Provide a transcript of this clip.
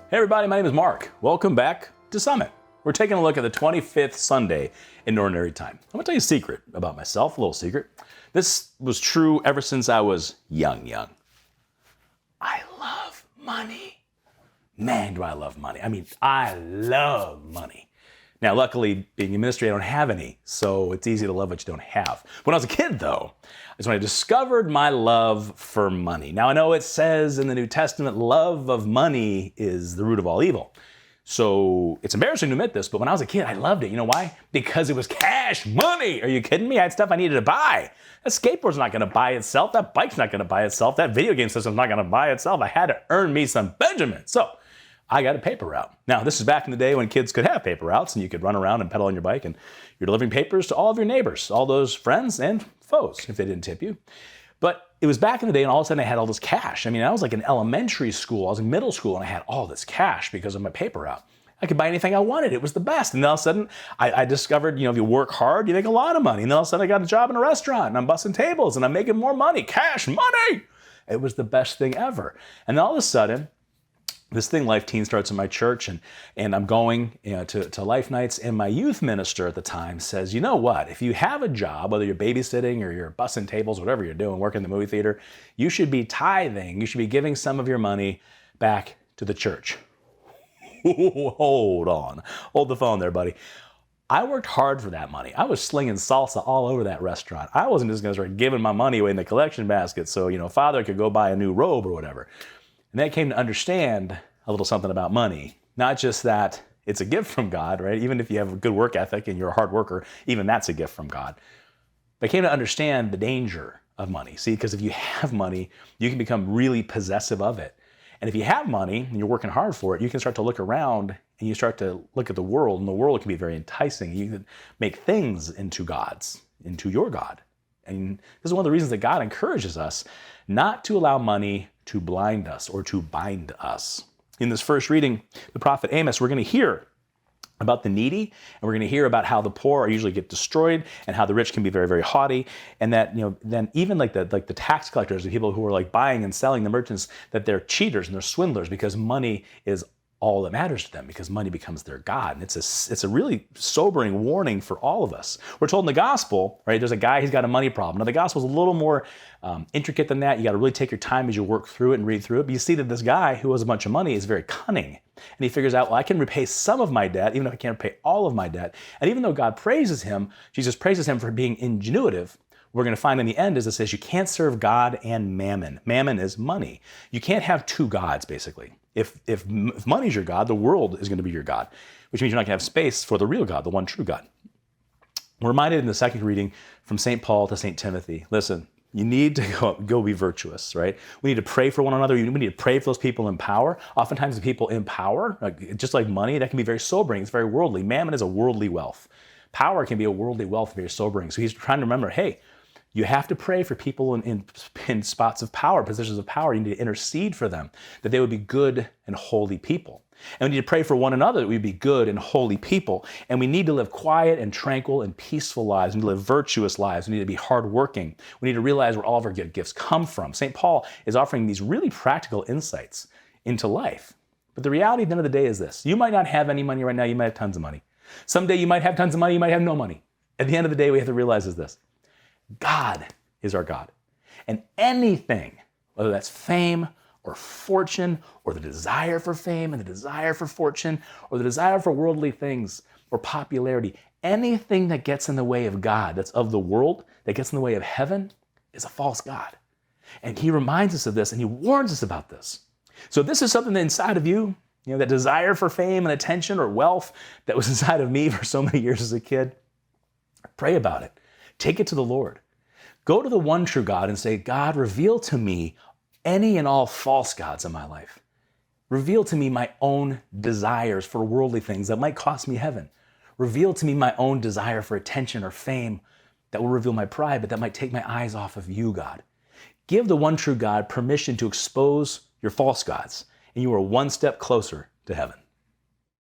Hey everybody, my name is Mark. Welcome back to Summit. We're taking a look at the 25th Sunday in Ordinary Time. I'm gonna tell you a secret about myself, a little secret. This was true ever since I was young. I love money. Man, do I love money. I love money. Now, luckily, being a ministry, I don't have any, so it's easy to love what you don't have. When I was a kid, though, is when I discovered my love for money. Now, I know it says in the New Testament, love of money is the root of all evil. So it's embarrassing to admit this, but when I was a kid, I loved it. You know why? Because it was cash money. Are you kidding me? I had stuff I needed to buy. That skateboard's not gonna buy itself. That bike's not gonna buy itself. That video game system's not gonna buy itself. I had to earn me some Benjamin. So I got a paper route. Now, this is back in the day when kids could have paper routes and you could run around and pedal on your bike and you're delivering papers to all of your neighbors, all those friends and foes, if they didn't tip you. But it was back in the day and all of a sudden I had all this cash. I was like in elementary school, I was in middle school and I had all this cash because of my paper route. I could buy anything I wanted. It was the best. And then all of a sudden I discovered, if you work hard, you make a lot of money. And then all of a sudden I got a job in a restaurant and I'm bussing tables and I'm making more money, cash money. It was the best thing ever. And then all of a sudden, this thing, Life Teen, starts in my church, and I'm going to Life Nights, and my youth minister at the time says, you know what, if you have a job, whether you're babysitting or you're bussing tables, whatever you're doing, working in the movie theater, you should be tithing, you should be giving some of your money back to the church. Hold on. Hold the phone there, buddy. I worked hard for that money. I was slinging salsa all over that restaurant. I wasn't just going to start giving my money away in the collection basket so, Father could go buy a new robe or whatever. And then I came to understand a little something about money. Not just that it's a gift from God, right? Even if you have a good work ethic and you're a hard worker, even that's a gift from God. But I came to understand the danger of money. See, because if you have money, you can become really possessive of it. And if you have money and you're working hard for it, you can start to look around and you start to look at the world, and the world can be very enticing. You can make things into gods, into your God. And this is one of the reasons that God encourages us not to allow money to blind us or to bind us. In this first reading, the prophet Amos, we're going to hear about the needy, and we're going to hear about how the poor usually get destroyed, and how the rich can be very, very haughty, and that then even like the tax collectors, the people who are like buying and selling, the merchants, that they're cheaters and they're swindlers because money is all that matters to them, because money becomes their God. And it's a really sobering warning for all of us. We're told in the gospel, right, there's a guy, he's got a money problem. Now the gospel's a little more intricate than that. You got to really take your time as you work through it and read through it. But you see that this guy who has a bunch of money is very cunning. And he figures out, well, I can repay some of my debt, even if I can't repay all of my debt. And even though God praises him, Jesus praises him for being ingenuitive, we're going to find in the end is it says you can't serve God and mammon. Mammon is money. You can't have two gods, basically. If money's your God, the world is going to be your God, which means you're not going to have space for the real God, the one true God. We're reminded in the second reading from St. Paul to St. Timothy, listen, you need to go be virtuous, right? We need to pray for one another. We need to pray for those people in power. Oftentimes the people in power, just like money, that can be very sobering. It's very worldly. Mammon is a worldly wealth. Power can be a worldly wealth, very sobering. So he's trying to remember, hey, you have to pray for people in spots of power, positions of power. You need to intercede for them, that they would be good and holy people. And we need to pray for one another that we'd be good and holy people. And we need to live quiet and tranquil and peaceful lives. We need to live virtuous lives. We need to be hardworking. We need to realize where all of our good gifts come from. St. Paul is offering these really practical insights into life. But the reality at the end of the day is this. You might not have any money right now. You might have tons of money. Someday you might have tons of money. You might have no money. At the end of the day, we have to realize is this. God is our God. And anything, whether that's fame or fortune or the desire for fame and the desire for fortune or the desire for worldly things or popularity, anything that gets in the way of God, that's of the world, that gets in the way of heaven, is a false God. And he reminds us of this and he warns us about this. So if this is something that inside of you, that desire for fame and attention or wealth that was inside of me for so many years as a kid, pray about it. Take it to the Lord. Go to the one true God and say, God, reveal to me any and all false gods in my life. Reveal to me my own desires for worldly things that might cost me heaven. Reveal to me my own desire for attention or fame that will reveal my pride, but that might take my eyes off of you, God. Give the one true God permission to expose your false gods, and you are one step closer to heaven.